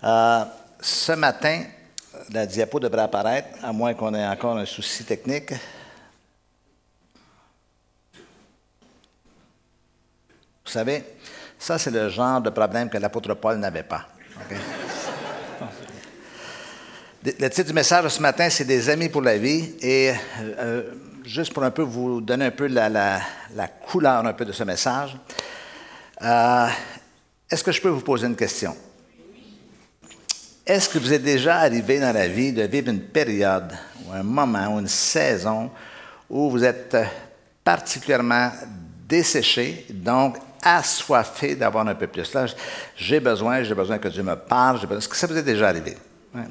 Ce matin, la diapo devrait apparaître, à moins qu'on ait encore un souci technique. Vous savez, ça, c'est le genre de problème que l'apôtre Paul n'avait pas. Okay? Le titre du message de ce matin, c'est « Des amis pour la vie ». Et juste pour un peu vous donner un peu la couleur un peu de ce message, est-ce que je peux vous poser une question? Est-ce que vous êtes déjà arrivé dans la vie de vivre une période, ou un moment, ou une saison où vous êtes particulièrement desséché, donc assoiffé d'avoir un peu plus? Là, j'ai besoin que Dieu me parle. Est-ce que ça vous est déjà arrivé? Ouais.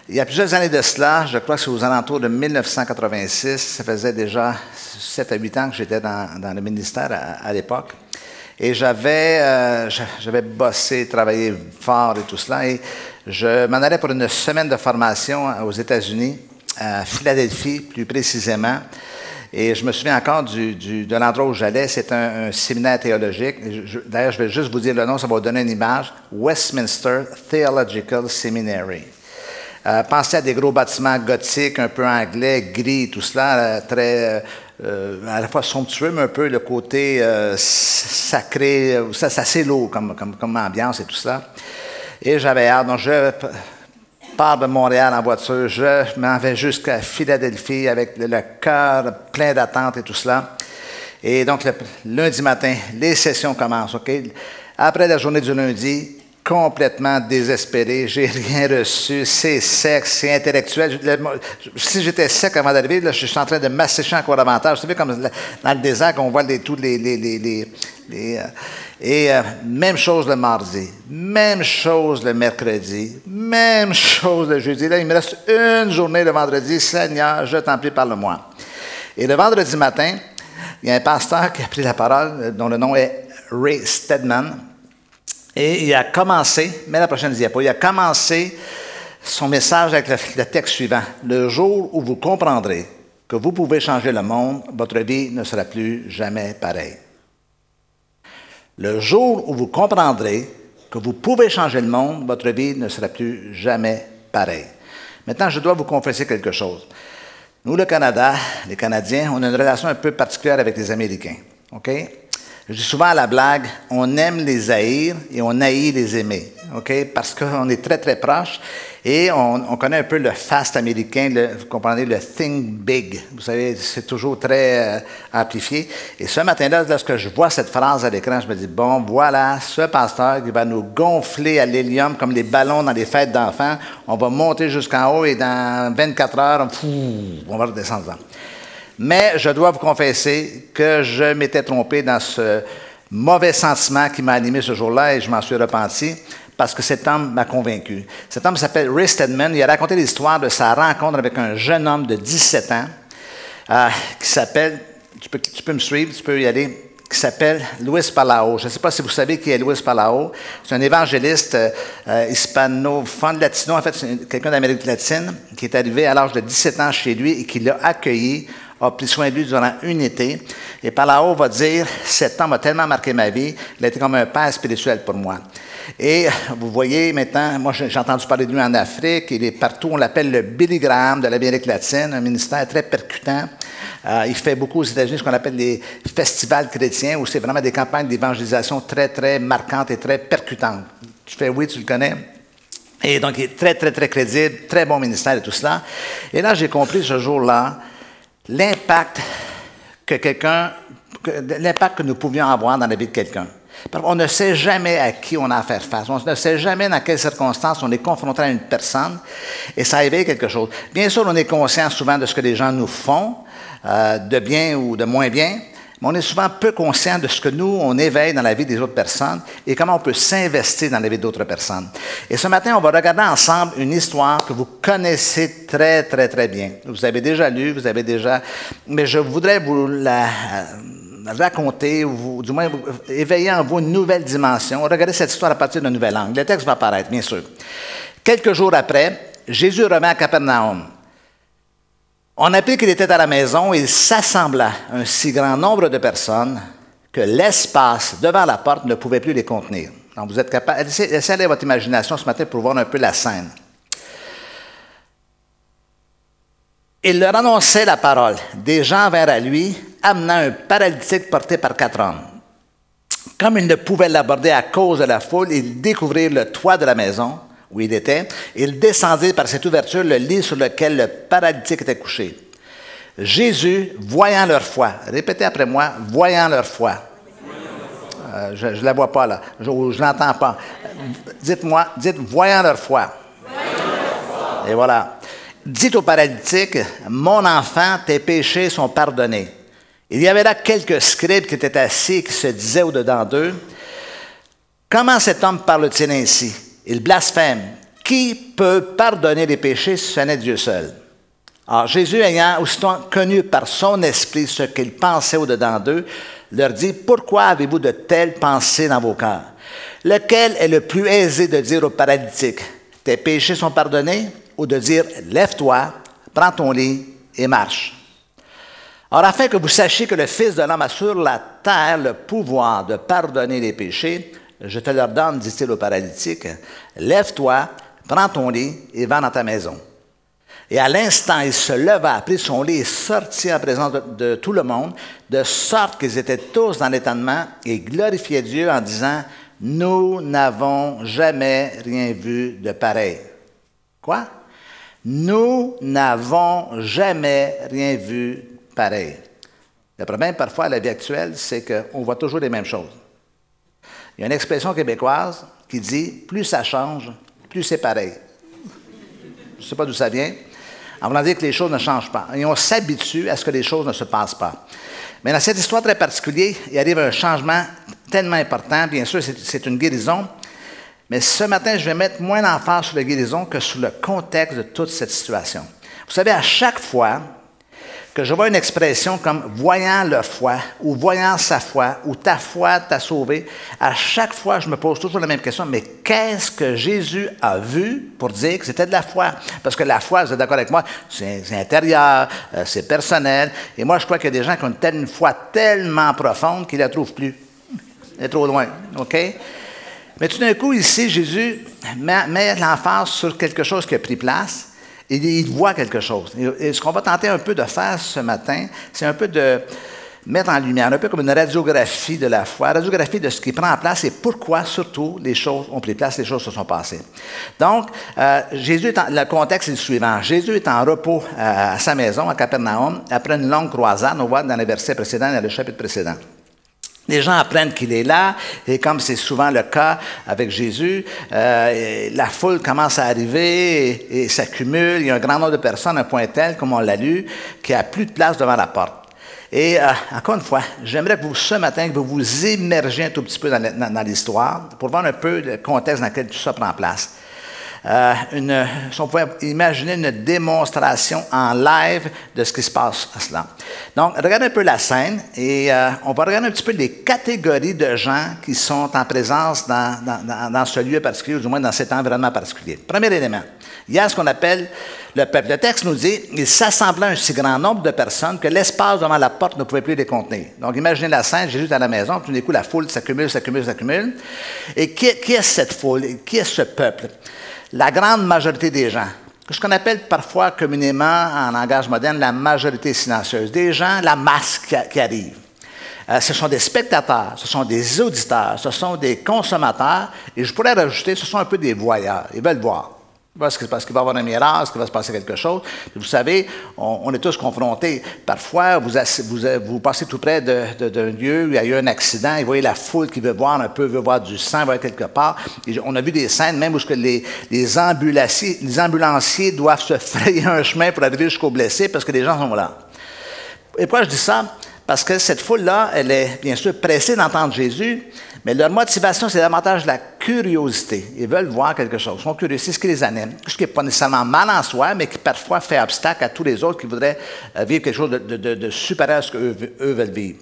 Il y a plusieurs années de cela, je crois que c'est aux alentours de 1986, ça faisait déjà 7 à 8 ans que j'étais dans le ministère à l'époque. Et j'avais bossé, travaillé fort et tout cela. Et je m'en allais pour une semaine de formation aux États-Unis, à Philadelphie plus précisément. Et je me souviens encore de l'endroit où j'allais. C'est un séminaire théologique. D'ailleurs, je vais juste vous dire le nom, ça va vous donner une image. Westminster Theological Seminary. Pensez à des gros bâtiments gothiques, un peu anglais, gris, tout cela, très à la fois somptueux, mais un peu le côté sacré, c'est assez lourd comme ambiance et tout cela. Et j'avais hâte. Donc, je pars de Montréal en voiture, je m'en vais jusqu'à Philadelphie avec le cœur plein d'attentes et tout cela. Et donc, le lundi matin, les sessions commencent. Okay? Après la journée du lundi, complètement désespéré, j'ai rien reçu, c'est sec, c'est intellectuel. Si j'étais sec avant d'arriver, là, je suis en train de m'assécher encore davantage. Vous savez, comme dans le désert, qu'on voit tous même chose le mardi, même chose le mercredi, même chose le jeudi. Là, il me reste une journée le vendredi. Seigneur, je t'en prie, parle-moi. Et le vendredi matin, il y a un pasteur qui a pris la parole, dont le nom est Ray Stedman. Et il a commencé, mais la prochaine diapo, il a commencé son message avec le texte suivant. Le jour où vous comprendrez que vous pouvez changer le monde, votre vie ne sera plus jamais pareille. Le jour où vous comprendrez que vous pouvez changer le monde, votre vie ne sera plus jamais pareille. Maintenant, je dois vous confesser quelque chose. Nous, le Canada, les Canadiens, on a une relation un peu particulière avec les Américains. OK? Je dis souvent à la blague, on aime les haïr et on haït les aimer, okay? Parce qu'on est très, très proches et on connaît un peu le fast américain, vous comprenez, le think big. Vous savez, c'est toujours très amplifié. Et ce matin-là, lorsque je vois cette phrase à l'écran, je me dis, bon, voilà, ce pasteur qui va nous gonfler à l'hélium comme les ballons dans les fêtes d'enfants. On va monter jusqu'en haut et dans 24 heures, on va redescendre dedans. Mais je dois vous confesser que je m'étais trompé dans ce mauvais sentiment qui m'a animé ce jour-là et je m'en suis repenti parce que cet homme m'a convaincu. Cet homme s'appelle Ray Stedman. Il a raconté l'histoire de sa rencontre avec un jeune homme de 17 ans qui s'appelle, tu peux me suivre, tu peux y aller, qui s'appelle Luis Palau. Je ne sais pas si vous savez qui est Luis Palau. C'est un évangéliste hispanophone, latino, en fait, c'est quelqu'un d'Amérique latine qui est arrivé à l'âge de 17 ans chez lui et qui l'a accueilli, a pris soin de lui durant un été. Et Palau va dire, cet homme a tellement marqué ma vie, il a été comme un père spirituel pour moi. Et vous voyez maintenant, moi j'ai entendu parler de lui en Afrique, il est partout, on l'appelle le Billy Graham de l'Amérique latine, un ministère très percutant. Il fait beaucoup aux États-Unis ce qu'on appelle les festivals chrétiens, où c'est vraiment des campagnes d'évangélisation très, très marquantes et très percutantes. Tu fais oui, tu le connais? Et donc il est très, très, très crédible, très bon ministère et tout cela. Et là, j'ai compris ce jour-là l'impact que nous pouvions avoir dans la vie de quelqu'un. On ne sait jamais à qui on a à faire face. On ne sait jamais dans quelles circonstances on est confronté à une personne et ça éveille quelque chose. Bien sûr, on est conscient souvent de ce que les gens nous font, de bien ou de moins bien, mais on est souvent peu conscient de ce que nous, on éveille dans la vie des autres personnes et comment on peut s'investir dans la vie d'autres personnes. Et ce matin, on va regarder ensemble une histoire que vous connaissez très, très, très bien. Vous avez déjà lu, mais je voudrais vous la raconter, ou du moins éveiller en vous une nouvelle dimension. Regardez cette histoire à partir d'un nouvel angle. Le texte va apparaître, bien sûr. Quelques jours après, Jésus revint à Capernaum. On apprit qu'il était à la maison et il s'assembla un si grand nombre de personnes que l'espace devant la porte ne pouvait plus les contenir. Donc, vous êtes capable, essayez d'aller votre imagination ce matin pour voir un peu la scène. Il leur annonçait la parole. Des gens vinrent à lui, amenant un paralytique porté par 4 hommes. Comme ils ne pouvaient l'aborder à cause de la foule, ils découvrirent le toit de la maison où il était. Ils descendirent par cette ouverture le lit sur lequel le paralytique était couché. Jésus, voyant leur foi, répétez après moi, voyant leur foi. Je ne la vois pas là, je ne l'entends pas. Dites, voyant leur foi. Et voilà. Dites au paralytique, mon enfant, tes péchés sont pardonnés. Il y avait là quelques scribes qui étaient assis et qui se disaient au-dedans d'eux, comment cet homme parle-t-il ainsi? Il blasphème. Qui peut pardonner les péchés si ce n'est Dieu seul? Alors Jésus, ayant aussitôt connu par son esprit ce qu'il pensait au-dedans d'eux, leur dit, pourquoi avez-vous de telles pensées dans vos cœurs? Lequel est le plus aisé de dire au paralytique, tes péchés sont pardonnés? Ou de dire, lève-toi, prends ton lit et marche. Or, afin que vous sachiez que le Fils de l'homme a sur la terre le pouvoir de pardonner les péchés, je te leur donne, dit-il au paralytique, lève-toi, prends ton lit et va dans ta maison. Et à l'instant, il se leva, prit son lit et sortit en présence de tout le monde, de sorte qu'ils étaient tous dans l'étonnement et glorifiaient Dieu en disant, nous n'avons jamais rien vu de pareil. Quoi? Nous n'avons jamais rien vu pareil. Le problème, parfois, à la vie actuelle, c'est qu'on voit toujours les mêmes choses. Il y a une expression québécoise qui dit « plus ça change, plus c'est pareil ». Je ne sais pas d'où ça vient. En voulant dire que les choses ne changent pas. Et on s'habitue à ce que les choses ne se passent pas. Mais dans cette histoire très particulière, il arrive un changement tellement important. Bien sûr, c'est une guérison. Mais ce matin, je vais mettre moins d'emphase sur la guérison que sur le contexte de toute cette situation. Vous savez, à chaque fois que je vois une expression comme « voyant leur foi » ou « voyant sa foi » ou « ta foi t'a sauvé », à chaque fois, je me pose toujours la même question, mais qu'est-ce que Jésus a vu pour dire que c'était de la foi? Parce que la foi, vous êtes d'accord avec moi, c'est intérieur, c'est personnel, et moi, je crois qu'il y a des gens qui ont une foi tellement profonde qu'ils ne la trouvent plus. Elle est trop loin, OK? Mais tout d'un coup, ici, Jésus met l'emphase sur quelque chose qui a pris place et il voit quelque chose. Et ce qu'on va tenter un peu de faire ce matin, c'est un peu de mettre en lumière, un peu comme une radiographie de la foi, radiographie de ce qui prend en place et pourquoi, surtout, les choses ont pris place, les choses se sont passées. Donc, le contexte est le suivant. Jésus est en repos à sa maison, à Capernaum, après une longue croisade, on voit dans les versets précédents, dans le chapitre précédent. Les gens apprennent qu'il est là, et comme c'est souvent le cas avec Jésus, la foule commence à arriver et s'accumule. Il y a un grand nombre de personnes, un point tel, comme on l'a lu, qu'il n'y a plus de place devant la porte. Et encore une fois, j'aimerais que vous, ce matin, que vous vous immergiez un tout petit peu dans l'histoire pour voir un peu le contexte dans lequel tout ça prend place. Si on pouvait imaginer une démonstration en live de ce qui se passe à cela. Donc, regardez un peu la scène et on va regarder un petit peu les catégories de gens qui sont en présence dans ce lieu particulier, ou du moins dans cet environnement particulier. Premier élément, il y a ce qu'on appelle le peuple. Le texte nous dit « Il s'assembla un si grand nombre de personnes que l'espace devant la porte ne pouvait plus les contenir. » Donc, imaginez la scène, Jésus est à la maison, tout d'un coup, la foule s'accumule. Et qui est cette foule? Qui est ce peuple? La grande majorité des gens, ce qu'on appelle parfois communément en langage moderne la majorité silencieuse, des gens, la masse qui arrive. Ce sont des spectateurs, ce sont des auditeurs, ce sont des consommateurs, et je pourrais rajouter, ce sont un peu des voyeurs. Ils veulent voir. Parce qu'il va y avoir un miracle, qu'il va se passer quelque chose. Puis vous savez, on est tous confrontés. Parfois, vous passez tout près d'un lieu où il y a eu un accident, et vous voyez la foule qui veut voir un peu, veut voir du sang, voir quelque part. Et on a vu des scènes même où les ambulanciers doivent se frayer un chemin pour arriver jusqu'aux blessés parce que les gens sont là. Et pourquoi je dis ça? Parce que cette foule-là, elle est bien sûr pressée d'entendre Jésus, mais leur motivation, c'est davantage la curiosité. Ils veulent voir quelque chose. Ils sont curieux. C'est ce qui les anime. Ce qui n'est pas nécessairement mal en soi, mais qui parfois fait obstacle à tous les autres qui voudraient vivre quelque chose de supérieur à ce qu'eux veulent vivre.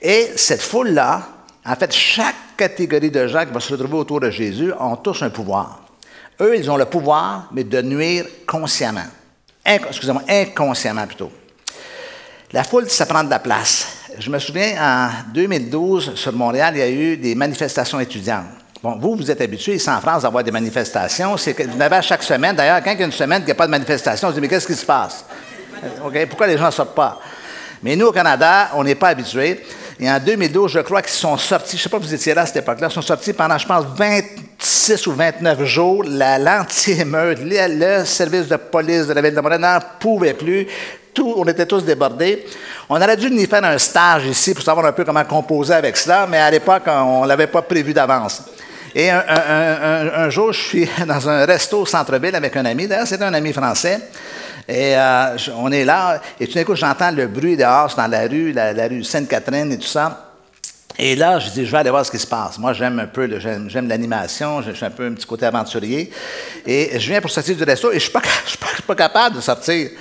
Et cette foule-là, en fait, chaque catégorie de gens qui vont se retrouver autour de Jésus ont tous un pouvoir. Eux, ils ont le pouvoir, mais de nuire consciemment. Inconsciemment plutôt. La foule, ça prend de la place. Je me souviens, en 2012, sur Montréal, il y a eu des manifestations étudiantes. Bon, vous êtes habitués ici en France d'avoir des manifestations. Vous en avez à chaque semaine. D'ailleurs, quand il y a une semaine qu'il n'y a pas de manifestation, on se dit, mais qu'est-ce qui se passe? Okay? Pourquoi les gens ne sortent pas? Mais nous, au Canada, on n'est pas habitués. Et en 2012, je crois qu'ils sont sortis, je ne sais pas si vous étiez là à cette époque-là, ils sont sortis pendant, je pense, 26 ou 29 jours. L'anti-émeute, le service de police de la ville de Montréal n'en pouvait plus. On était tous débordés. On aurait dû y faire un stage ici pour savoir un peu comment composer avec cela, mais à l'époque, on ne l'avait pas prévu d'avance. Et un jour, je suis dans un resto au centre-ville avec un ami. D'ailleurs, c'était un ami français. Et on est là, et tout d'un coup, j'entends le bruit dehors dans la rue Sainte-Catherine et tout ça. Et là, je dis, je vais aller voir ce qui se passe. Moi, j'aime un peu, j'aime l'animation, je suis un peu un petit côté aventurier. Et je viens pour sortir du resto, et je ne suis pas capable de sortir.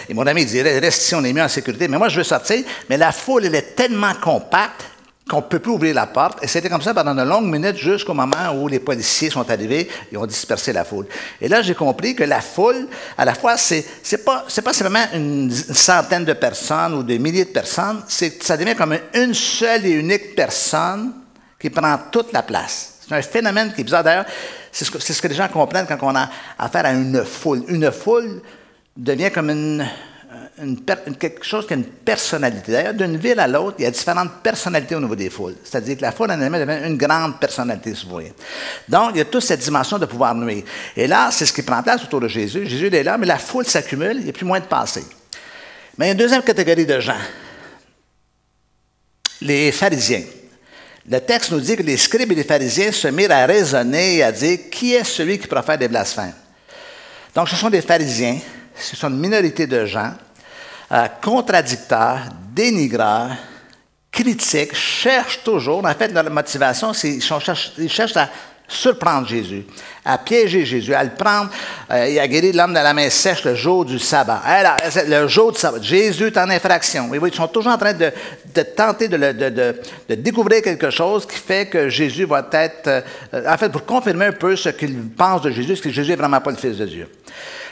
Et mon ami dit, reste ici, on est mieux en sécurité. Mais moi, je veux sortir, mais la foule, elle est tellement compacte qu'on ne peut plus ouvrir la porte. Et c'était comme ça pendant de longues minutes jusqu'au moment où les policiers sont arrivés et ont dispersé la foule. Et là, j'ai compris que la foule, à la fois, c'est pas simplement une centaine de personnes ou des milliers de personnes, ça devient comme une seule et unique personne qui prend toute la place. C'est un phénomène qui est bizarre. D'ailleurs, c'est ce que les gens comprennent quand on a affaire à une foule. Une foule devient comme quelque chose qui a une personnalité. D'ailleurs, d'une ville à l'autre, il y a différentes personnalités au niveau des foules. C'est-à-dire que la foule en elle-même devient une grande personnalité, si vous voyez. Donc, il y a toute cette dimension de pouvoir nuire. Et là, c'est ce qui prend place autour de Jésus. Jésus est là, mais la foule s'accumule, il n'y a plus moins de passé. Mais il y a une deuxième catégorie de gens. Les pharisiens. Le texte nous dit que les scribes et les pharisiens se mirent à raisonner et à dire « Qui est celui qui profère des blasphèmes? » Donc, ce sont des pharisiens, ce sont une minorité de gens contradicteurs, dénigreurs, critiques, cherchent toujours, en fait, leur motivation, c'est qu'ils cherchent à surprendre Jésus, à piéger Jésus, à le prendre. Il a guéri l'homme de la main sèche le jour du sabbat. Alors, le jour du sabbat, Jésus est en infraction. Ils sont toujours en train de tenter de découvrir quelque chose qui fait que Jésus va être, en fait, pour confirmer un peu ce qu'ils pensent de Jésus, que Jésus n'est vraiment pas le Fils de Dieu.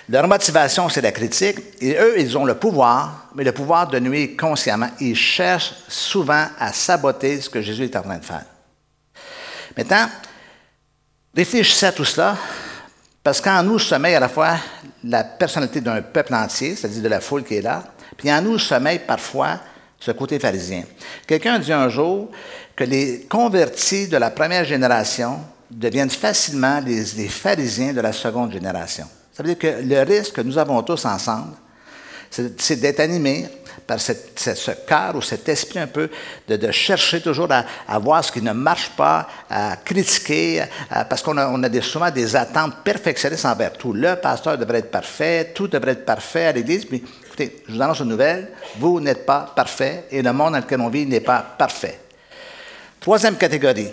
Leur motivation, c'est la critique. Et eux, ils ont le pouvoir, mais le pouvoir de nuire consciemment. Ils cherchent souvent à saboter ce que Jésus est en train de faire. Maintenant, réfléchissez à tout cela, parce qu'en nous sommeille à la fois la personnalité d'un peuple entier, c'est-à-dire de la foule qui est là, puis en nous sommeille parfois ce côté pharisien. Quelqu'un dit un jour que les convertis de la première génération deviennent facilement les pharisiens de la seconde génération. Ça veut dire que le risque que nous avons tous ensemble, c'est d'être animés par ce cœur ou cet esprit un peu de chercher toujours à voir ce qui ne marche pas, à critiquer, parce qu'on a souvent des attentes perfectionnistes envers tout. Le pasteur devrait être parfait, tout devrait être parfait à l'Église. Puis, écoutez, je vous annonce une nouvelle, vous n'êtes pas parfait et le monde dans lequel on vit n'est pas parfait. Troisième catégorie.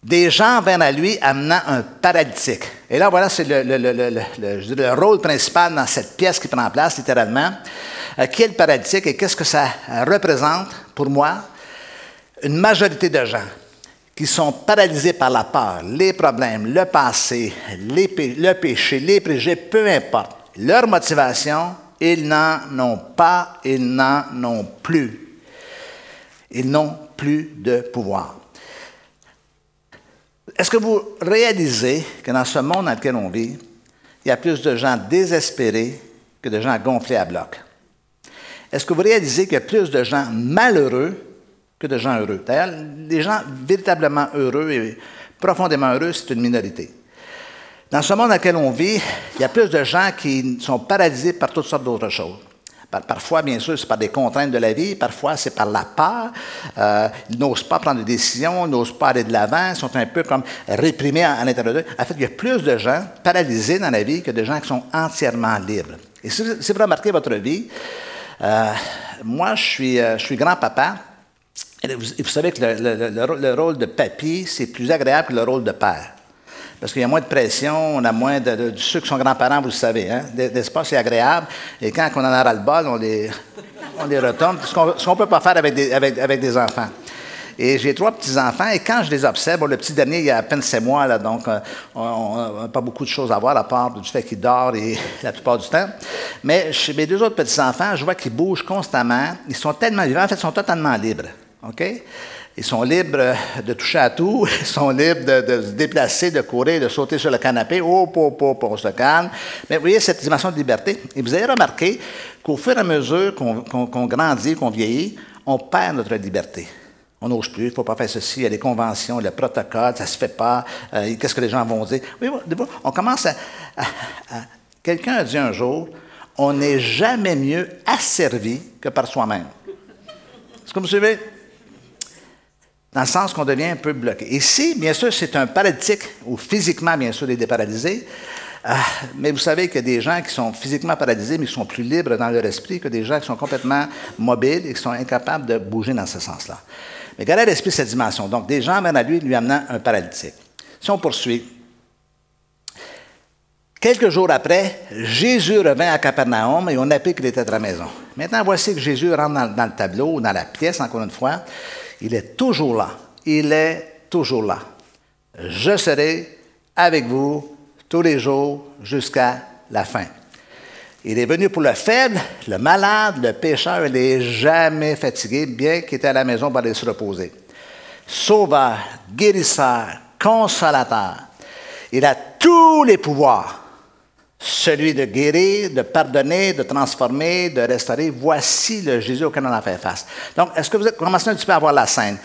Des gens viennent à lui amenant un paralytique. Et là, voilà, c'est le rôle principal dans cette pièce qui prend place, littéralement. Qui est le paralytique et qu'est-ce que ça représente pour moi? Une majorité de gens qui sont paralysés par la peur, les problèmes, le passé, le péché, les préjugés, peu importe. Leur motivation, ils n'en ont pas, ils n'en ont plus. Ils n'ont plus de pouvoir. Est-ce que vous réalisez que dans ce monde dans lequel on vit, il y a plus de gens désespérés que de gens gonflés à bloc? Est-ce que vous réalisez qu'il y a plus de gens malheureux que de gens heureux? D'ailleurs, les gens véritablement heureux et profondément heureux, c'est une minorité. Dans ce monde dans lequel on vit, il y a plus de gens qui sont paralysés par toutes sortes d'autres choses. Parfois, bien sûr, c'est par des contraintes de la vie. Parfois, c'est par la peur. Ils n'osent pas prendre des décisions, ils n'osent pas aller de l'avant. Ils sont un peu comme réprimés à l'intérieur d'eux. En fait, il y a plus de gens paralysés dans la vie que de gens qui sont entièrement libres. Et si vous remarquez votre vie, moi, je suis grand-papa. Et vous savez que le rôle de papy, c'est plus agréable que le rôle de père. Parce qu'il y a moins de pression, on a moins de ceux qui sont grands-parents, vous le savez. Hein? L'espace, c'est agréable. Et quand on en a ras-le-bol, on les retourne. Ce qu'on ne peut pas faire avec des enfants. Et j'ai 3 petits-enfants, et quand je les observe, le petit dernier, il a à peine 7 mois, là, donc on n'a pas beaucoup de choses à voir, à part du fait qu'il dort la plupart du temps. Mais chez mes 2 autres petits-enfants, je vois qu'ils bougent constamment. Ils sont tellement vivants, en fait, ils sont totalement libres. OK? Ils sont libres de toucher à tout. Ils sont libres de se déplacer, de courir, de sauter sur le canapé. Oh, on se calme. Mais vous voyez cette dimension de liberté. Et vous avez remarqué qu'au fur et à mesure qu'on grandit, qu'on vieillit, on perd notre liberté. On n'ose plus, il ne faut pas faire ceci, il y a des conventions, le protocole, ça ne se fait pas, qu'est-ce que les gens vont dire? Oui, on commence à quelqu'un a dit un jour, on n'est jamais mieux asservi que par soi-même. Est-ce que vous me suivez? Dans le sens qu'on devient un peu bloqué. Ici, bien sûr, c'est un paralytique, ou physiquement, bien sûr, il est déparalysé. Mais vous savez qu'il y a des gens qui sont physiquement paralysés, mais qui sont plus libres dans leur esprit que des gens qui sont complètement mobiles et qui sont incapables de bouger dans ce sens-là. Mais gardez à l'esprit cette dimension. Donc, des gens viennent à lui amenant un paralytique. Si on poursuit. Quelques jours après, Jésus revint à Capernaum et on a appris qu'il était à la maison. Maintenant, voici que Jésus rentre dans le tableau, dans la pièce, encore une fois. Il est toujours là. Il est toujours là. Je serai avec vous tous les jours jusqu'à la fin. Il est venu pour le faible, le malade, le pécheur. Il n'est jamais fatigué, bien qu'il était à la maison pour aller se reposer. Sauveur, guérisseur, consolateur. Il a tous les pouvoirs. Celui de guérir, de pardonner, de transformer, de restaurer. Voici le Jésus auquel on a fait face. Donc, est-ce que vous commencez un petit peu à voir la scène?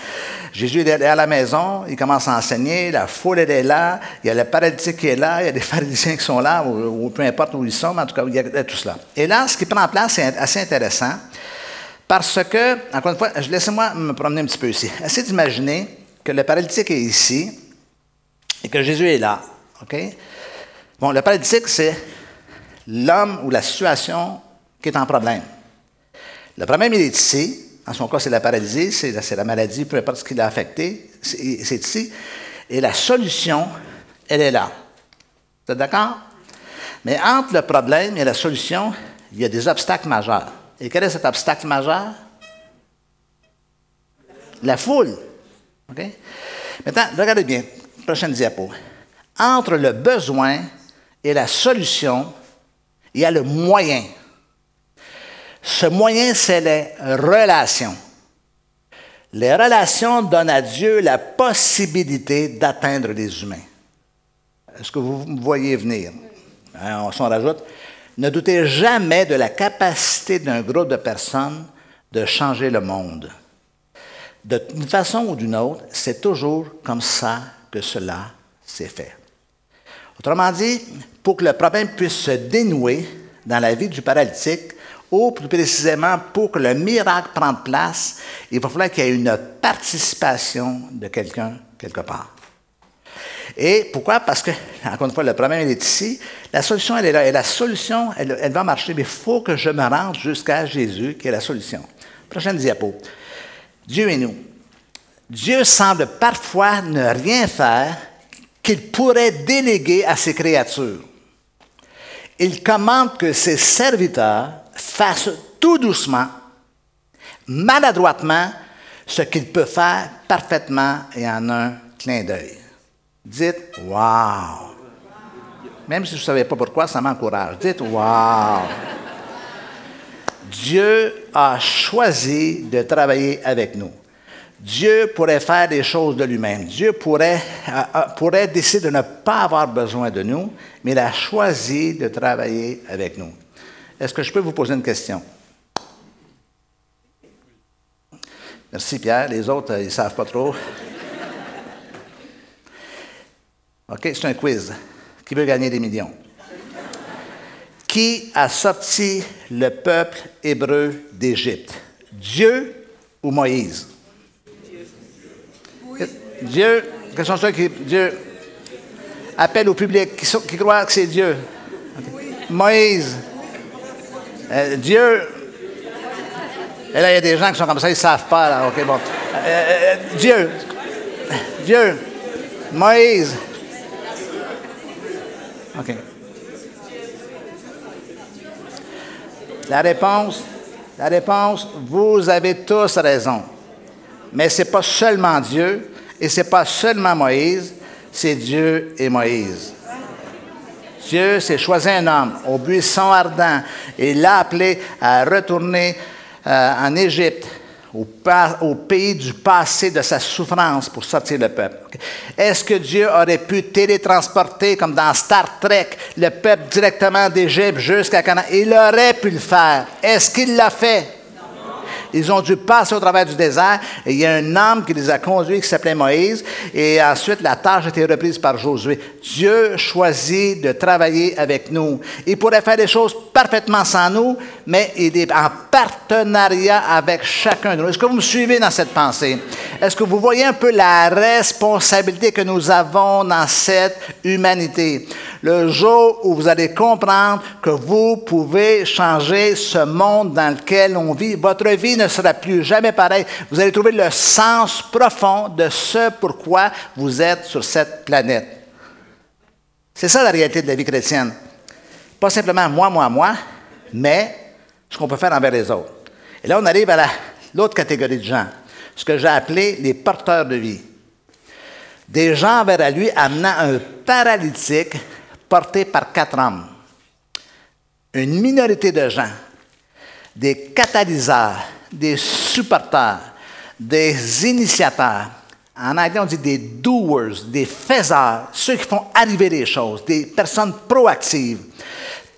Jésus est à la maison, il commence à enseigner, la foule elle est là, il y a le paralytique qui est là, il y a des pharisiens qui sont là, ou peu importe où ils sont, mais en tout cas, il y a tout cela. Et là, ce qui prend place, c'est assez intéressant, parce que, encore une fois, laissez-moi me promener un petit peu ici. Essayez d'imaginer que le paralytique est ici et que Jésus est là. OK? Bon, le paralytique, c'est l'homme ou la situation qui est en problème. Le problème, il est ici. En son cas, c'est la paralysie, c'est la maladie, peu importe ce qui l'a affecté, c'est ici. Et la solution, elle est là. Vous êtes d'accord? Mais entre le problème et la solution, il y a des obstacles majeurs. Et quel est cet obstacle majeur? La foule. OK? Maintenant, regardez bien, prochaine diapo. Entre le besoin et la solution, il y a le moyen. Ce moyen, c'est les relations. Les relations donnent à Dieu la possibilité d'atteindre les humains. Est-ce que vous me voyez venir? On s'en rajoute. Ne doutez jamais de la capacité d'un groupe de personnes de changer le monde. D'une façon ou d'une autre, c'est toujours comme ça que cela s'est fait. Autrement dit, pour que le problème puisse se dénouer dans la vie du paralytique, ou plus précisément pour que le miracle prenne place, il va falloir qu'il y ait une participation de quelqu'un quelque part. Et pourquoi? Parce que, encore une fois, le problème il est ici, la solution elle est là, et la solution elle va marcher, mais il faut que je me rende jusqu'à Jésus qui est la solution. Prochaine diapo. Dieu et nous. Dieu semble parfois ne rien faire qu'il pourrait déléguer à ses créatures. Il commande que ses serviteurs fassent tout doucement, maladroitement, ce qu'il peut faire parfaitement et en un clin d'œil. Dites « Wow ». Même si vous ne savez pas pourquoi, ça m'encourage. Dites « Wow ». Dieu a choisi de travailler avec nous. Dieu pourrait faire des choses de lui-même. Dieu pourrait décider de ne pas avoir besoin de nous, mais il a choisi de travailler avec nous. Est-ce que je peux vous poser une question? Merci Pierre. Les autres, ils ne savent pas trop. OK, c'est un quiz. Qui veut gagner des millions? Qui a sorti le peuple hébreu d'Égypte? Dieu ou Moïse? Dieu, quels sont ceux qui... Dieu appelle au public, qui croient que c'est Dieu? Okay. Moïse. Dieu. Et là, il y a des gens qui sont comme ça, ils ne savent pas. Là. OK, bon. Dieu. Dieu. Moïse. OK. La réponse, vous avez tous raison. Mais ce n'est pas seulement Dieu, et ce n'est pas seulement Moïse, c'est Dieu et Moïse. Dieu s'est choisi un homme au buisson ardent et l'a appelé à retourner en Égypte, au pays du passé de sa souffrance pour sortir le peuple. Okay? Est-ce que Dieu aurait pu télétransporter, comme dans Star Trek, le peuple directement d'Égypte jusqu'à Canaan? Il aurait pu le faire. Est-ce qu'il l'a fait? Ils ont dû passer au travers du désert et il y a un homme qui les a conduits qui s'appelait Moïse et ensuite la tâche a été reprise par Josué. Dieu choisit de travailler avec nous. Il pourrait faire des choses parfaitement sans nous, mais il est en partenariat avec chacun de nous. Est-ce que vous me suivez dans cette pensée? Est-ce que vous voyez un peu la responsabilité que nous avons dans cette humanité? Le jour où vous allez comprendre que vous pouvez changer ce monde dans lequel on vit, votre vie ne sera plus jamais pareille. Vous allez trouver le sens profond de ce pourquoi vous êtes sur cette planète. C'est ça la réalité de la vie chrétienne. Pas simplement moi, mais ce qu'on peut faire envers les autres. Et là, on arrive à l'autre catégorie de gens, ce que j'ai appelé les porteurs de vie. Des gens vers lui amenant un paralytique porté par 4 hommes. Une minorité de gens, des catalyseurs, des supporters, des initiateurs. En anglais, on dit des doers, des faiseurs, ceux qui font arriver les choses, des personnes proactives,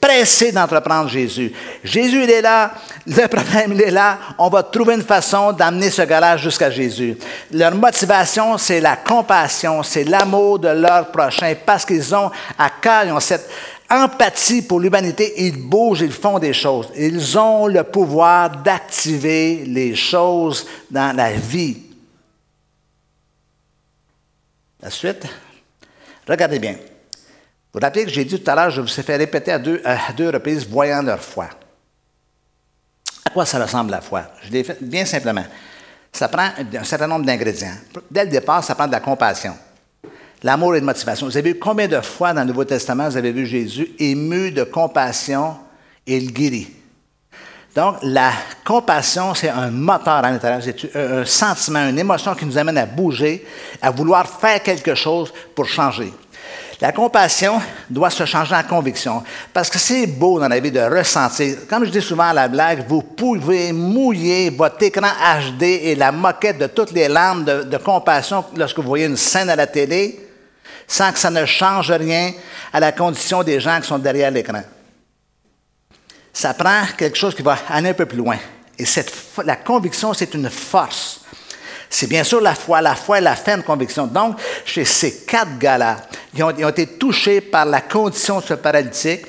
pressées d'entreprendre Jésus. Jésus, il est là, le problème, il est là, on va trouver une façon d'amener ce gars-là jusqu'à Jésus. Leur motivation, c'est la compassion, c'est l'amour de leur prochain, parce qu'ils ont à cœur, ils ont cette empathie pour l'humanité, ils bougent, ils font des choses. Ils ont le pouvoir d'activer les choses dans la vie. La suite, regardez bien. Vous vous rappelez que j'ai dit tout à l'heure, je vous ai fait répéter à deux reprises, voyant leur foi. À quoi ça ressemble la foi? Je l'ai fait bien simplement. Ça prend un certain nombre d'ingrédients. Dès le départ, ça prend de la compassion. L'amour et de motivation. Vous avez vu combien de fois dans le Nouveau Testament vous avez vu Jésus ému de compassion et il guérit? Donc, la compassion, c'est un moteur à l'intérieur, c'est un sentiment, une émotion qui nous amène à bouger, à vouloir faire quelque chose pour changer. La compassion doit se changer en conviction, parce que c'est beau dans la vie de ressentir. Comme je dis souvent à la blague, vous pouvez mouiller votre écran HD et la moquette de toutes les larmes de compassion lorsque vous voyez une scène à la télé, sans que ça ne change rien à la condition des gens qui sont derrière l'écran. Ça prend quelque chose qui va aller un peu plus loin. Et la conviction, c'est une force. C'est bien sûr la foi est la ferme conviction. Donc, chez ces 4 gars-là, ils ont été touchés par la condition de ce paralytique.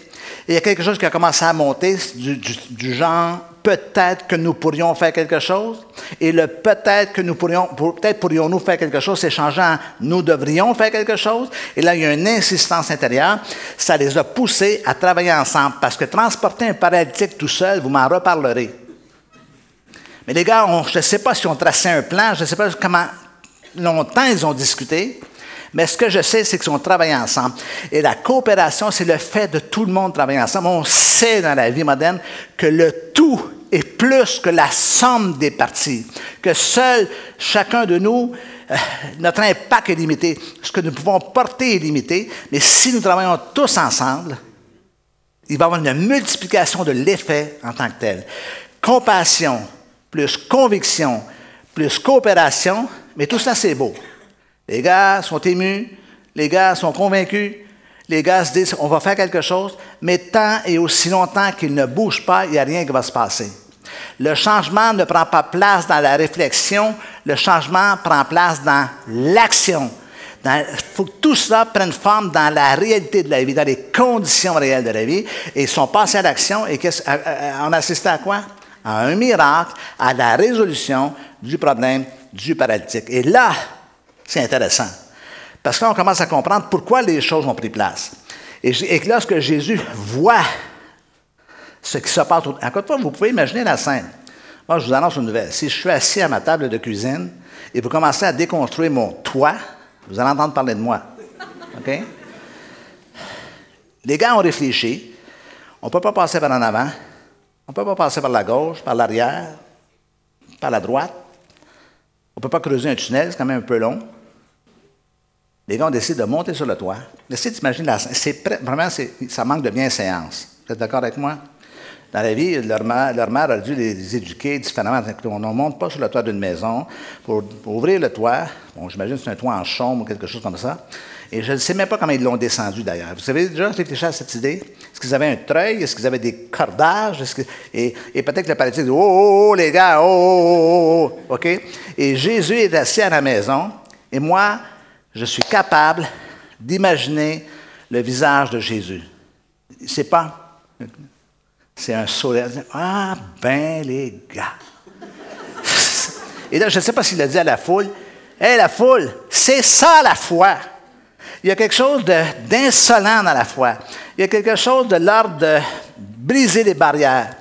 Et il y a quelque chose qui a commencé à monter, du genre, peut-être que nous pourrions faire quelque chose. Et le peut-être que peut-être pourrions-nous faire quelque chose, c'est changé en nous devrions faire quelque chose. Et là, il y a une insistance intérieure. Ça les a poussés à travailler ensemble. Parce que transporter un paralytique tout seul, vous m'en reparlerez. Mais les gars, je ne sais pas si on tracé un plan, je ne sais pas comment longtemps ils ont discuté, mais ce que je sais, c'est qu'ils ont travaillé ensemble. Et la coopération, c'est le fait de tout le monde travailler ensemble. On sait dans la vie moderne que le tout est plus que la somme des parties, que seul chacun de nous, notre impact est limité. Ce que nous pouvons porter est limité, mais si nous travaillons tous ensemble, il va y avoir une multiplication de l'effet en tant que tel. Compassion, plus conviction, plus coopération, mais tout ça, c'est beau. Les gars sont émus, les gars sont convaincus, les gars se disent, on va faire quelque chose, mais tant et aussi longtemps qu'ils ne bougent pas, il n'y a rien qui va se passer. Le changement ne prend pas place dans la réflexion, le changement prend place dans l'action. Il faut que tout cela prenne forme dans la réalité de la vie, dans les conditions réelles de la vie, et ils sont passés à l'action, et on assistait à quoi? À un miracle, à la résolution du problème du paralytique. Et là, c'est intéressant, parce que là, on commence à comprendre pourquoi les choses ont pris place. Et lorsque Jésus voit ce qui se passe, encore une fois, vous pouvez imaginer la scène. Moi, je vous annonce une nouvelle. Si je suis assis à ma table de cuisine et vous commencez à déconstruire mon toit, vous allez entendre parler de moi. OK? Les gars ont réfléchi. On ne peut pas passer par en avant. On ne peut pas passer par la gauche, par l'arrière, par la droite. On ne peut pas creuser un tunnel, c'est quand même un peu long. Les gars ont décidé de monter sur le toit. Essayez d'imaginer la scène. Vraiment, ça manque de bienséance. Vous êtes d'accord avec moi? Dans la vie, leur mère a dû les éduquer différemment. On ne monte pas sur le toit d'une maison pour ouvrir le toit. Bon, j'imagine que c'est un toit en chaume ou quelque chose comme ça. Et je ne sais même pas comment ils l'ont descendu, d'ailleurs. Vous avez déjà réfléchi à cette idée? Est-ce qu'ils avaient un treuil? Est-ce qu'ils avaient des cordages? Et peut-être que le paralytique dit « Oh, les gars, oh, OK? Et Jésus est assis à la maison, et moi, je suis capable d'imaginer le visage de Jésus. C'est pas... C'est un sourire. Ah, ben, les gars. Et là, je ne sais pas s'il a dit à la foule, « Hé, la foule, c'est ça la foi! » Il y a quelque chose d'insolent dans la foi. Il y a quelque chose de l'ordre de briser les barrières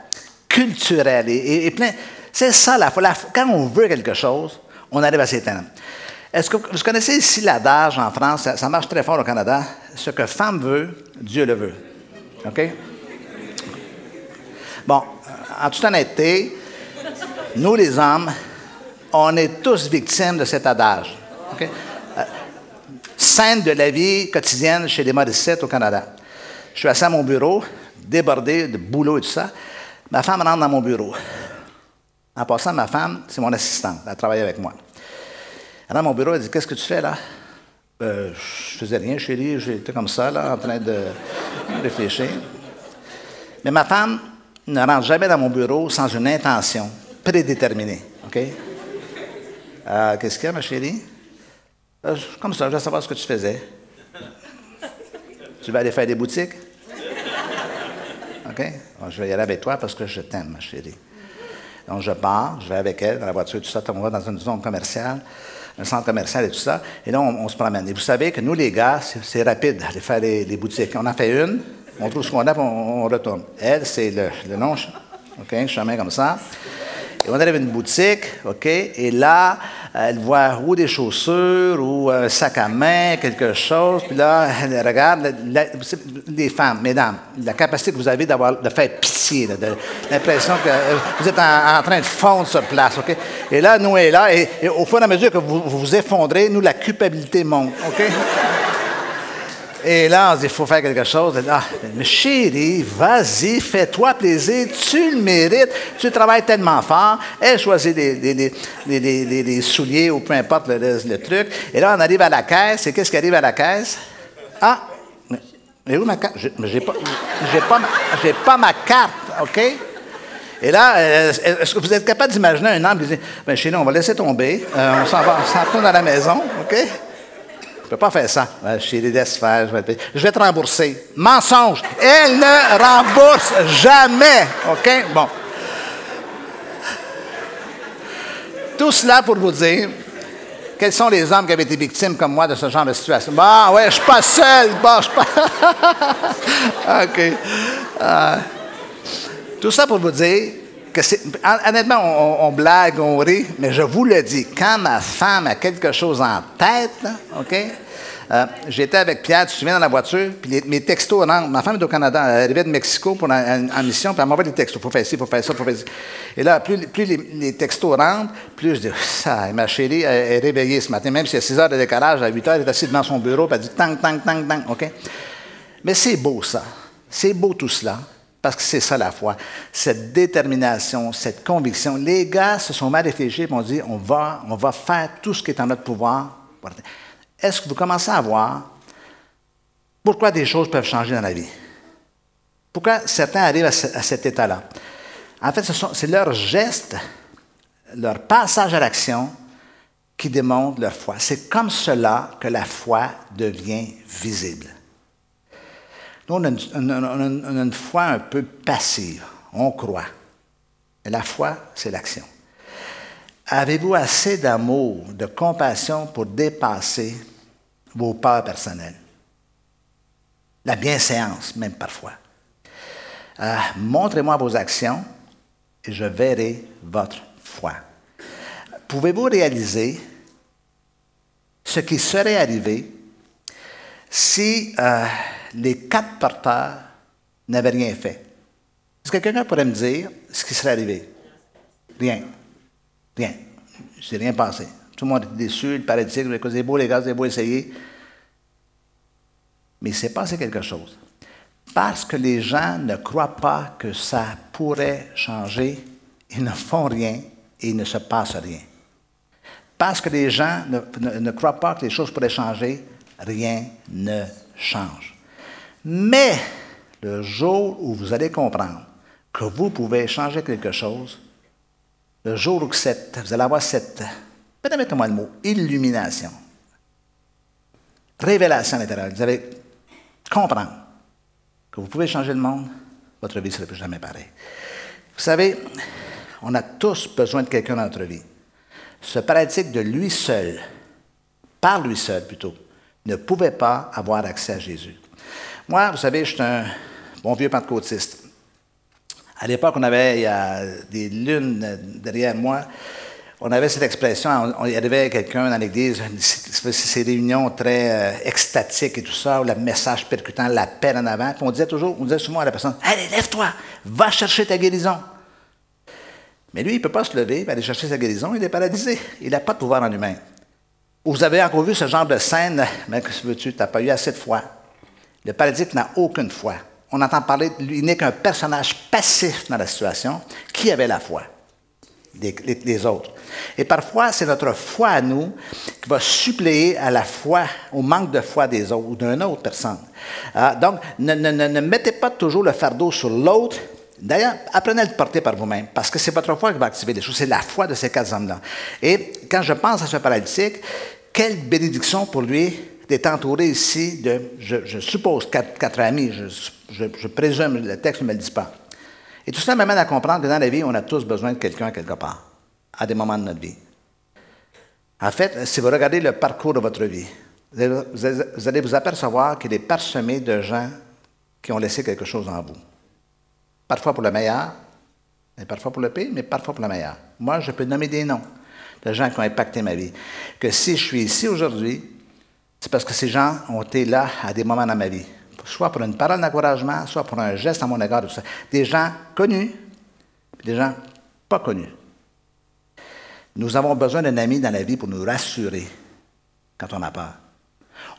culturelles et plein. C'est ça la foi. Quand on veut quelque chose, on arrive à s'éteindre. Est-ce que vous connaissez ici l'adage en France? Ça marche très fort au Canada. Ce que femme veut, Dieu le veut. OK? Bon, en toute honnêteté, nous les hommes, on est tous victimes de cet adage. OK? Scène de la vie quotidienne chez les Morissette au Canada. Je suis assis à mon bureau, débordé de boulot et tout ça. Ma femme rentre dans mon bureau. En passant, ma femme, c'est mon assistante. Elle travaille avec moi. Elle rentre dans mon bureau, elle dit « Qu'est-ce que tu fais là? » Je faisais rien, chérie. J'étais comme ça, là, en train de réfléchir. Mais ma femme ne rentre jamais dans mon bureau sans une intention prédéterminée. OK? Qu'est-ce qu'il y a, ma chérie? Comme ça, je veux savoir ce que tu faisais. Tu vas aller faire des boutiques? OK? Bon, je vais y aller avec toi parce que je t'aime, ma chérie. Donc, je pars, je vais avec elle dans la voiture, tout ça. On va dans une zone commerciale, un centre commercial et tout ça. Et là, on se promène. Et vous savez que nous, les gars, c'est rapide d'aller faire les boutiques. On en fait une, on trouve ce qu'on a, puis on retourne. Elle, c'est le long, OK, chemin comme ça. Et on arrive à une boutique, OK, et là, elle voit ou des chaussures, ou un sac à main, quelque chose, puis là, elle regarde, les femmes, mesdames, la capacité que vous avez de faire pitié, l'impression que vous êtes en train de fondre sur place, OK? Et là, nous, elle est là, et au fur et à mesure que vous vous effondrez, nous, la culpabilité monte, OK? Et là, on se dit, il faut faire quelque chose. Ah, mais chérie, vas-y, fais-toi plaisir, tu le mérites, tu travailles tellement fort. Elle choisit les souliers ou peu importe le truc. Et là, on arrive à la caisse, et qu'est-ce qui arrive à la caisse? Ah, mais où ma carte? J'ai pas ma carte, OK? Et là, est-ce que vous êtes capable d'imaginer un homme qui dit, bien, chérie, on va laisser tomber, on s'en retourne à la maison, OK? Je ne peux pas faire ça. Chérie, laisse faire. Je vais te rembourser. Mensonge. Elle ne rembourse jamais. OK? Bon. Tout cela pour vous dire quels sont les hommes qui avaient été victimes comme moi de ce genre de situation. Bon, ouais, je ne suis pas seul. Bon, je suis pas... OK. Tout ça pour vous dire que honnêtement, on blague, on rit, mais je vous le dis, quand ma femme a quelque chose en tête, là, OK? J'étais avec Pierre, tu te souviens, dans la voiture, puis mes textos rentrent. Ma femme est au Canada, elle arrivait de Mexico pour en mission, puis elle m'envoie des textos. Il faut faire ci, il faut faire ça, il faut faire ça. Et là, plus les textos rentrent, plus je dis, ça, ma chérie est réveillée ce matin, même s'il y a 6 heures de décalage, à 8 heures, elle est assise devant son bureau, puis elle dit, tang, tang, tang, tang, OK? Mais c'est beau, ça. C'est beau tout cela. Parce que c'est ça la foi, cette détermination, cette conviction. Les gars se sont mal réfléchis et ont dit, on va faire tout ce qui est en notre pouvoir. Est-ce que vous commencez à voir pourquoi des choses peuvent changer dans la vie? Pourquoi certains arrivent à cet état-là? En fait, c'est leur geste, leur passage à l'action qui démontre leur foi. C'est comme cela que la foi devient visible. Nous, on a une foi un peu passive. On croit. Mais la foi, c'est l'action. Avez-vous assez d'amour, de compassion pour dépasser vos peurs personnelles? La bienséance, même parfois. Montrez-moi vos actions et je verrai votre foi. Pouvez-vous réaliser ce qui serait arrivé si les 4 porteurs n'avaient rien fait? Est-ce que quelqu'un pourrait me dire ce qui serait arrivé? Rien. Rien. Il ne s'est rien passé. Tout le monde était déçu, le paralytique, c'est beau les gars, c'est beau essayer. Mais il s'est passé quelque chose. Parce que les gens ne croient pas que ça pourrait changer, ils ne font rien et il ne se passe rien. Parce que les gens ne croient pas que les choses pourraient changer, rien ne change. Mais le jour où vous allez comprendre que vous pouvez changer quelque chose, le jour où vous allez avoir cette, permettez-moi le mot, illumination, révélation à l'intérieur, vous allez comprendre que vous pouvez changer le monde, votre vie ne sera plus jamais pareille. Vous savez, on a tous besoin de quelqu'un dans notre vie. Ce paralytique de lui seul, par lui seul plutôt, ne pouvait pas avoir accès à Jésus. Moi, vous savez, je suis un bon vieux pentecôtiste. À l'époque, il y a des lunes derrière moi, on avait cette expression, il y avait quelqu'un dans l'église, ces réunions très extatiques et tout ça, où le message percutant, l'appel en avant, puis on disait souvent à la personne, « Allez, lève-toi, va chercher ta guérison. » Mais lui, il ne peut pas se lever, aller chercher sa guérison, il est paralysé, il n'a pas de pouvoir en lui-même. Vous avez encore vu ce genre de scène, mais que veux-tu, tu n'as pas eu assez de foi. Le paralytique n'a aucune foi. On entend parler, il n'est qu'un personnage passif dans la situation. Qui avait la foi? Les autres. Et parfois, c'est notre foi à nous qui va suppléer à la foi, au manque de foi des autres ou d'une autre personne. Donc, ne mettez pas toujours le fardeau sur l'autre. D'ailleurs, apprenez à le porter par vous-même, parce que c'est votre foi qui va activer les choses. C'est la foi de ces 4 hommes-là. Et quand je pense à ce paralytique, quelle bénédiction pour lui d'être entouré ici de, je suppose, quatre amis. Je présume, le texte ne me le dit pas. Et tout cela m'amène à comprendre que dans la vie, on a tous besoin de quelqu'un quelque part, à des moments de notre vie. En fait, si vous regardez le parcours de votre vie, vous allez vous apercevoir qu'il est parsemé de gens qui ont laissé quelque chose en vous. Parfois pour le meilleur, et parfois pour le pire, mais parfois pour le meilleur. Moi, je peux nommer des noms de gens qui ont impacté ma vie. Que si je suis ici aujourd'hui, c'est parce que ces gens ont été là à des moments dans ma vie. Soit pour une parole d'encouragement, soit pour un geste à mon égard. Tout ça. Des gens connus, des gens pas connus. Nous avons besoin d'un ami dans la vie pour nous rassurer quand on a peur.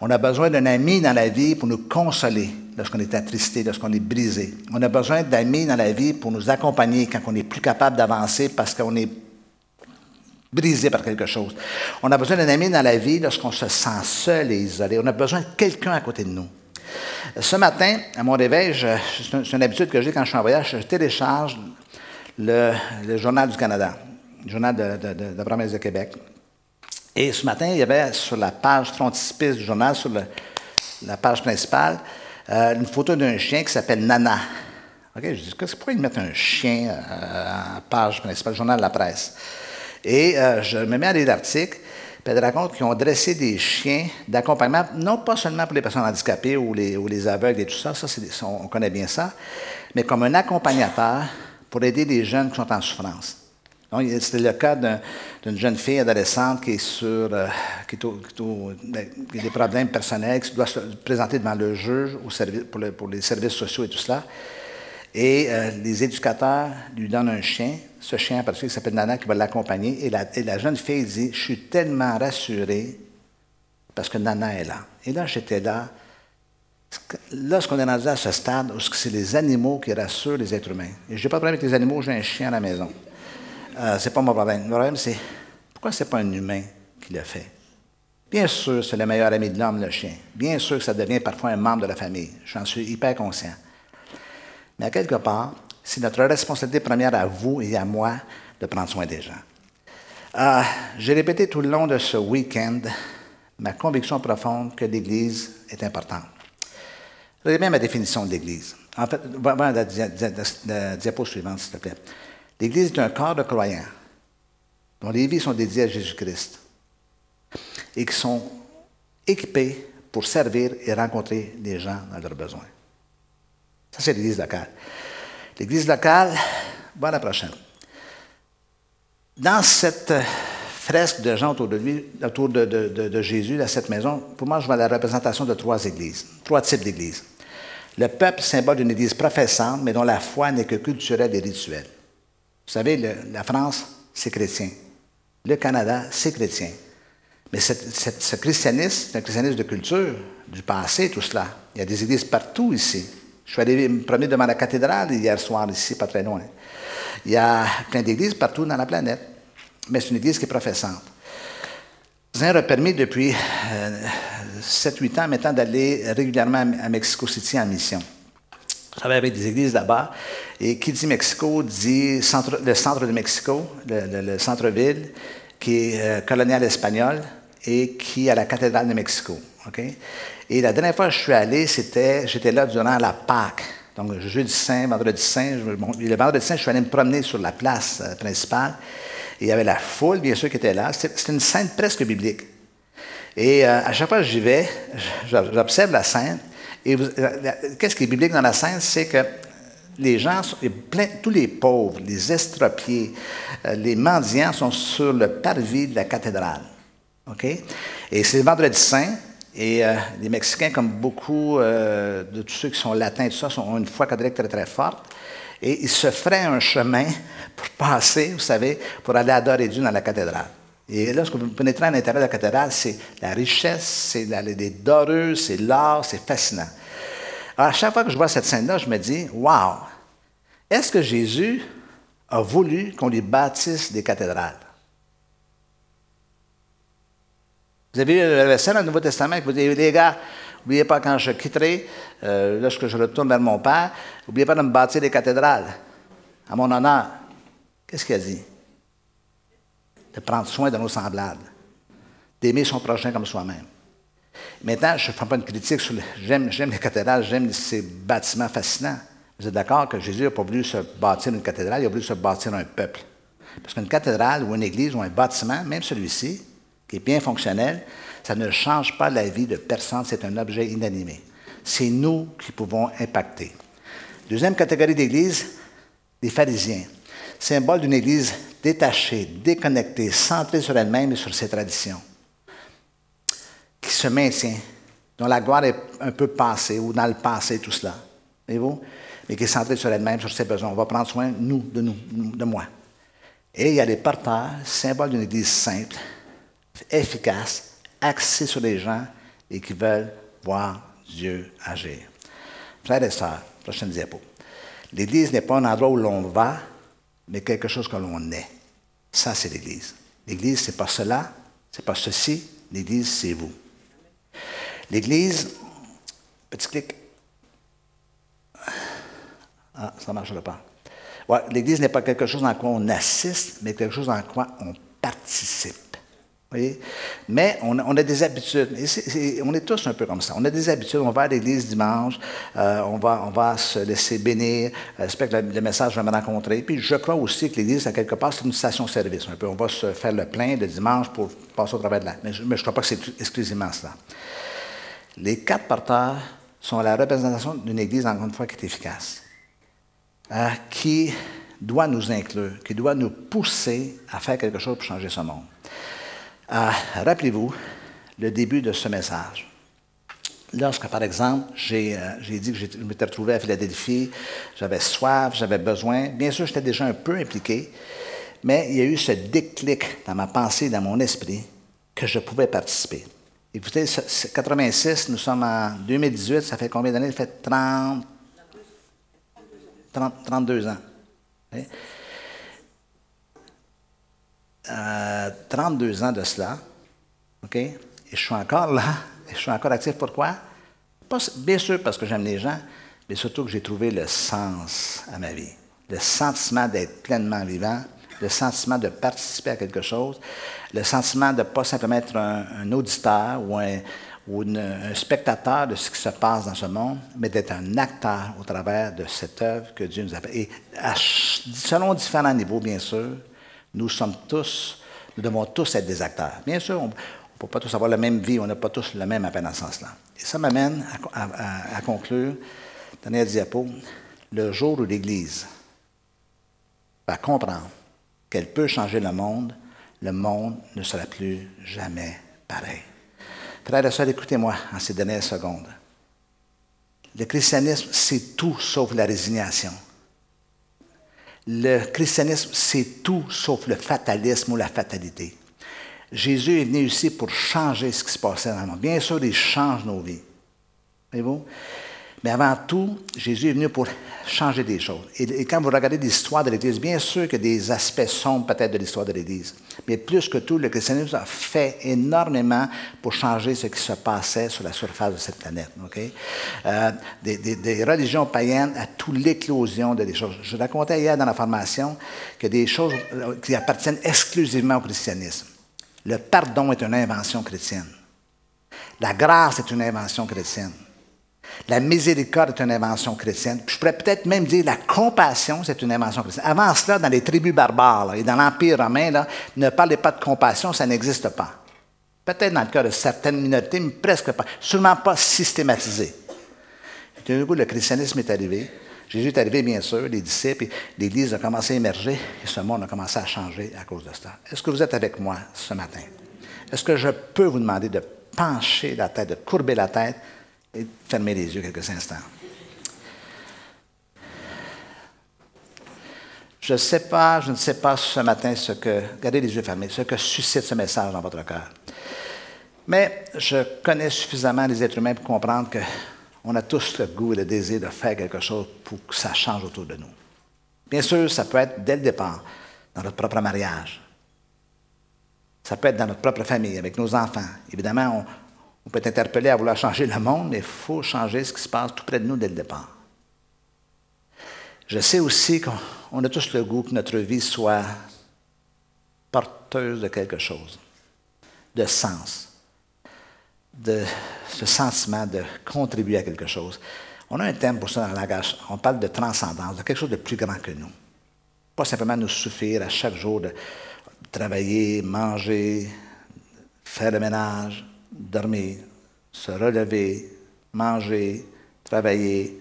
On a besoin d'un ami dans la vie pour nous consoler lorsqu'on est attristé, lorsqu'on est brisé. On a besoin d'amis dans la vie pour nous accompagner quand on n'est plus capable d'avancer parce qu'on est brisé par quelque chose. On a besoin d'un ami dans la vie lorsqu'on se sent seul et isolé. On a besoin de quelqu'un à côté de nous. Ce matin, à mon réveil, c'est une habitude que j'ai quand je suis en voyage, je télécharge le Journal du Canada, le Journal de la province de Québec. Et ce matin, il y avait sur la page frontispice du journal, sur la page principale, une photo d'un chien qui s'appelle Nana. OK, je dis, pourquoi ils mettent un chien à la page principale, du Journal de la presse? Et je me mets à lire l'article, puis elle raconte qu'ils ont dressé des chiens d'accompagnement, non pas seulement pour les personnes handicapées ou les aveugles et tout ça, on connaît bien ça, mais comme un accompagnateur pour aider les jeunes qui sont en souffrance. C'était le cas d'une jeune fille adolescente qui a des problèmes personnels, qui doit se présenter devant le juge pour les services sociaux et tout cela. Et les éducateurs lui donnent un chien, ce chien en particulier qui s'appelle Nana, qui va l'accompagner. Et la jeune fille dit, je suis tellement rassurée parce que Nana est là. Et là, j'étais là. Lorsqu'on est rendu à ce stade où c'est les animaux qui rassurent les êtres humains. Et je n'ai pas de problème avec les animaux, j'ai un chien à la maison. C'est pas mon problème. Le problème, c'est pourquoi c'est pas un humain qui le fait? Bien sûr, c'est le meilleur ami de l'homme, le chien. Bien sûr que ça devient parfois un membre de la famille. J'en suis hyper conscient. Mais à quelque part, c'est notre responsabilité première à vous et à moi de prendre soin des gens. J'ai répété tout le long de ce week-end ma conviction profonde que l'Église est importante. Regardez bien ma définition de l'Église. En fait, va la diapo suivante, s'il te plaît. L'Église est un corps de croyants dont les vies sont dédiées à Jésus-Christ et qui sont équipés pour servir et rencontrer les gens dans leurs besoins. Ça, c'est l'Église locale. L'Église locale, voilà la prochaine. Dans cette fresque de gens autour de Jésus, dans cette maison, pour moi, je vois la représentation de 3 églises, 3 types d'églises. Le peuple, symbole d'une église professante, mais dont la foi n'est que culturelle et rituelle. Vous savez, la France, c'est chrétien. Le Canada, c'est chrétien. Mais ce christianisme, c'est un christianisme de culture, du passé, tout cela. Il y a des églises partout ici. Je suis allé me promener devant la cathédrale hier soir, ici, pas très loin. Il y a plein d'églises partout dans la planète, mais c'est une église qui est professante. Le Seigneur a permis depuis 7-8 ans maintenant d'aller régulièrement à Mexico City en mission. Je travaille avec des églises là-bas, et qui dit Mexico dit le centre de Mexico, le centre-ville, qui est colonial espagnol et qui est à la cathédrale de Mexico. Okay? Et la dernière fois que je suis allé, j'étais là durant la Pâque. Donc, jeudi saint, vendredi saint. Le vendredi saint, je suis allé me promener sur la place principale. Et il y avait la foule, bien sûr, qui était là. C'était une scène presque biblique. Et à chaque fois que j'y vais, j'observe la scène. Et qu'est-ce qui est biblique dans la scène? C'est que les gens, tous les pauvres, les estropiés, les mendiants sont sur le parvis de la cathédrale. Okay? Et c'est le vendredi saint. Et les Mexicains, comme beaucoup de tous ceux qui sont latins, tout ça, ont une foi catholique très, très forte. Et ils se feraient un chemin pour passer, vous savez, pour aller adorer Dieu dans la cathédrale. Et lorsque vous pénétrez à l'intérieur de la cathédrale, c'est la richesse, c'est les dorures, c'est l'art, c'est fascinant. Alors, à chaque fois que je vois cette scène-là, je me dis, wow, est-ce que Jésus a voulu qu'on lui bâtisse des cathédrales? Vous avez vu la scène dans le Nouveau Testament qui vous dit, les gars, n'oubliez pas quand je quitterai, lorsque je retourne vers mon Père, n'oubliez pas de me bâtir des cathédrales à mon honneur. Qu'est-ce qu'il a dit? De prendre soin de nos semblables, d'aimer son prochain comme soi-même. Maintenant, je ne fais pas une critique sur j'aime les cathédrales, j'aime ces bâtiments fascinants. Vous êtes d'accord que Jésus n'a pas voulu se bâtir une cathédrale, il a voulu se bâtir un peuple. Parce qu'une cathédrale ou une église ou un bâtiment, même celui-ci, qui est bien fonctionnel, ça ne change pas la vie de personne, c'est un objet inanimé. C'est nous qui pouvons impacter. Deuxième catégorie d'église, les pharisiens. Symbole d'une église détachée, déconnectée, centrée sur elle-même et sur ses traditions, qui se maintient, dont la gloire est un peu passée ou dans le passé, tout cela. Voyez-vous? Mais qui est centrée sur elle-même, sur ses besoins. On va prendre soin de moi. Et il y a les porteurs, symbole d'une église simple, efficace, axée sur les gens et qui veulent voir Dieu agir. Frères et sœurs, prochaine diapo. L'Église n'est pas un endroit où l'on va, mais quelque chose que l'on est. Ça, c'est l'Église. L'Église, ce n'est pas cela, ce n'est pas ceci. L'Église, c'est vous. L'Église, petit clic. Ah, ça ne marchera pas. Ouais, l'Église n'est pas quelque chose dans quoi on assiste, mais quelque chose dans quoi on participe. Voyez? Mais on a des habitudes. On est tous un peu comme ça. On a des habitudes. On va à l'église dimanche. On va se laisser bénir. J'espère que le message va me rencontrer. Puis je crois aussi que l'église, à quelque part, c'est une station-service. Un peu. On va se faire le plein le dimanche pour passer au travers de là. Mais je ne crois pas que c'est exclusivement cela. Les 4 porteurs sont la représentation d'une église, encore une fois, qui est efficace. Qui doit nous inclure, qui doit nous pousser à faire quelque chose pour changer ce monde. Rappelez-vous le début de ce message. Lorsque, par exemple, j'ai dit que je m'étais retrouvé à Philadelphie, j'avais soif, j'avais besoin. Bien sûr, j'étais déjà un peu impliqué, mais il y a eu ce déclic dans ma pensée, dans mon esprit, que je pouvais participer. Écoutez, 86, nous sommes en 2018, ça fait combien d'années? Ça fait 32 ans. 32 ans de cela, OK? Et je suis encore là, et je suis encore actif. Pourquoi? Bien sûr parce que j'aime les gens, mais surtout que j'ai trouvé le sens à ma vie. Le sentiment d'être pleinement vivant, le sentiment de participer à quelque chose, le sentiment de ne pas simplement être un auditeur ou un spectateur de ce qui se passe dans ce monde, mais d'être un acteur au travers de cette œuvre que Dieu nous appelle. Et selon différents niveaux, bien sûr, nous devons tous être des acteurs. Bien sûr, on ne peut pas tous avoir la même vie, on n'a pas tous le même appel dans ce sens-là. Et ça m'amène à conclure, dernière diapo, le jour où l'Église va comprendre qu'elle peut changer le monde ne sera plus jamais pareil. Frères et sœurs, écoutez-moi en ces dernières secondes. Le christianisme, c'est tout sauf la résignation. Le christianisme, c'est tout sauf le fatalisme ou la fatalité. Jésus est venu ici pour changer ce qui se passait dans le monde. Bien sûr, il change nos vies. Voyez-vous? Mais avant tout, Jésus est venu pour changer des choses. Et quand vous regardez l'histoire de l'Église, bien sûr qu'il y a des aspects sombres peut-être de l'histoire de l'Église. Mais plus que tout, le christianisme a fait énormément pour changer ce qui se passait sur la surface de cette planète. Okay? Des religions païennes à toute l'éclosion de des choses. Je racontais hier dans la formation que des choses qui appartiennent exclusivement au christianisme. Le pardon est une invention chrétienne. La grâce est une invention chrétienne. La miséricorde est une invention chrétienne. Puis je pourrais peut-être même dire la compassion, c'est une invention chrétienne. Avant cela, dans les tribus barbares là, et dans l'Empire romain, là, ne parlez pas de compassion, ça n'existe pas. Peut-être dans le cas de certaines minorités, mais presque pas. Sûrement pas systématisé. Et d'un coup, le christianisme est arrivé. Jésus est arrivé, bien sûr, les disciples, et l'Église a commencé à émerger, et ce monde a commencé à changer à cause de ça. Est-ce que vous êtes avec moi ce matin? Est-ce que je peux vous demander de pencher la tête, de courber la tête, et fermez les yeux quelques instants. Je ne sais pas ce matin gardez les yeux fermés, ce que suscite ce message dans votre cœur. Mais je connais suffisamment les êtres humains pour comprendre qu'on a tous le goût et le désir de faire quelque chose pour que ça change autour de nous. Bien sûr, ça peut être dès le départ, dans notre propre mariage. Ça peut être dans notre propre famille, avec nos enfants. Évidemment, on peut être interpellé à vouloir changer le monde, mais il faut changer ce qui se passe tout près de nous dès le départ. Je sais aussi qu'on a tous le goût que notre vie soit porteuse de quelque chose, de sens, de ce sentiment de contribuer à quelque chose. On a un terme pour ça dans le langage. On parle de transcendance, de quelque chose de plus grand que nous. Pas simplement nous suffire à chaque jour de travailler, manger, faire le ménage, dormir, se relever, manger, travailler.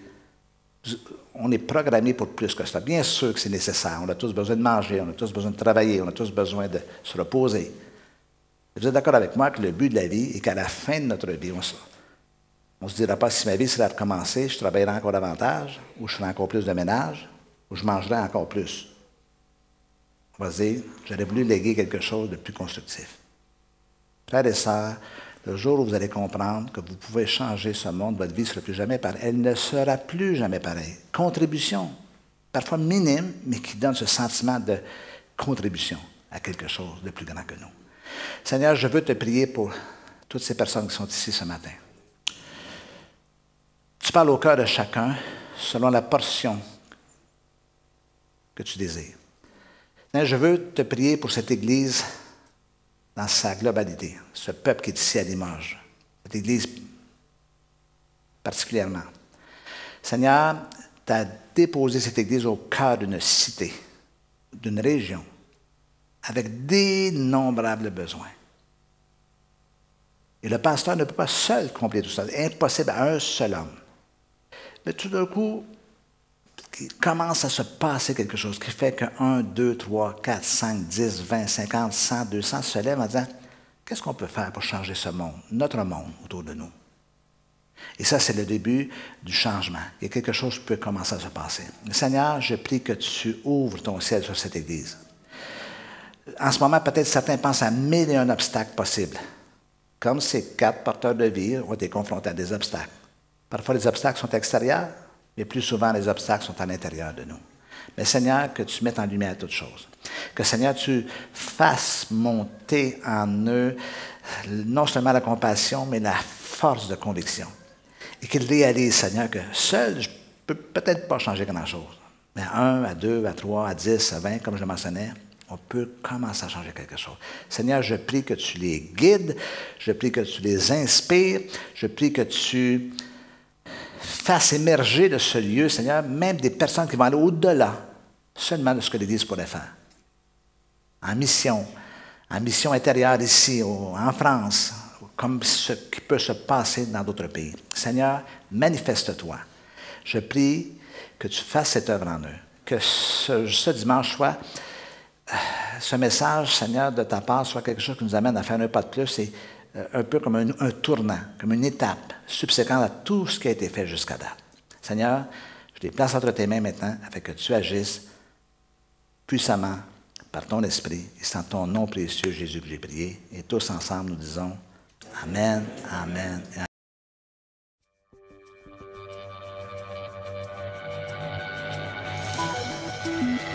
On est programmé pour plus que ça. Bien sûr que c'est nécessaire. On a tous besoin de manger, on a tous besoin de travailler, on a tous besoin de se reposer. Vous êtes d'accord avec moi que le but de la vie est qu'à la fin de notre vie, on ne se dira pas si ma vie serait à recommencer, je travaillerai encore davantage, ou je ferai encore plus de ménage, ou je mangerai encore plus. On va se dire, j'aurais voulu léguer quelque chose de plus constructif. Frères et sœurs, le jour où vous allez comprendre que vous pouvez changer ce monde, votre vie ne sera plus jamais pareille. Elle ne sera plus jamais pareille. Contribution, parfois minime, mais qui donne ce sentiment de contribution à quelque chose de plus grand que nous. Seigneur, je veux te prier pour toutes ces personnes qui sont ici ce matin. Tu parles au cœur de chacun selon la portion que tu désires. Seigneur, je veux te prier pour cette Église dans sa globalité, ce peuple qui est ici à Limoges, cette Église particulièrement. Seigneur, tu as déposé cette Église au cœur d'une cité, d'une région, avec d'innombrables besoins. Et le pasteur ne peut pas seul combler tout ça. C'est impossible à un seul homme. Mais tout d'un coup, il commence à se passer quelque chose qui fait que 1, 2, 3, 4, 5, 10, 20, 50, 100, 200 se lèvent en disant « Qu'est-ce qu'on peut faire pour changer ce monde, notre monde autour de nous? » Et ça, c'est le début du changement. Et quelque chose peut commencer à se passer. Seigneur, je prie que tu ouvres ton ciel sur cette Église. En ce moment, peut-être certains pensent à 1001 obstacles possibles. Comme ces 4 porteurs de vie ont été confrontés à des obstacles. Parfois, les obstacles sont extérieurs, mais plus souvent, les obstacles sont à l'intérieur de nous. Mais Seigneur, que tu mettes en lumière toutes choses. Que Seigneur, tu fasses monter en eux non seulement la compassion, mais la force de conviction. Et qu'ils réalisent, Seigneur, que seul, je ne peux peut-être pas changer grand-chose. Mais à 1, à 2, à 3, à 10, à 20, comme je le mentionnais, on peut commencer à changer quelque chose. Seigneur, je prie que tu les guides, je prie que tu les inspires, je prie que tu fasses émerger de ce lieu, Seigneur, même des personnes qui vont aller au-delà seulement de ce que l'Église pourrait faire. En mission intérieure ici, en France, comme ce qui peut se passer dans d'autres pays. Seigneur, manifeste-toi. Je prie que tu fasses cette œuvre en eux. Que ce dimanche soit, ce message, Seigneur, de ta part, soit quelque chose qui nous amène à faire un pas de plus et un peu comme un tournant, comme une étape subséquente à tout ce qui a été fait jusqu'à date. Seigneur, je les place entre tes mains maintenant afin que tu agisses puissamment par ton esprit et c'est en ton nom précieux, Jésus, que j'ai prié. Et tous ensemble, nous disons Amen, Amen.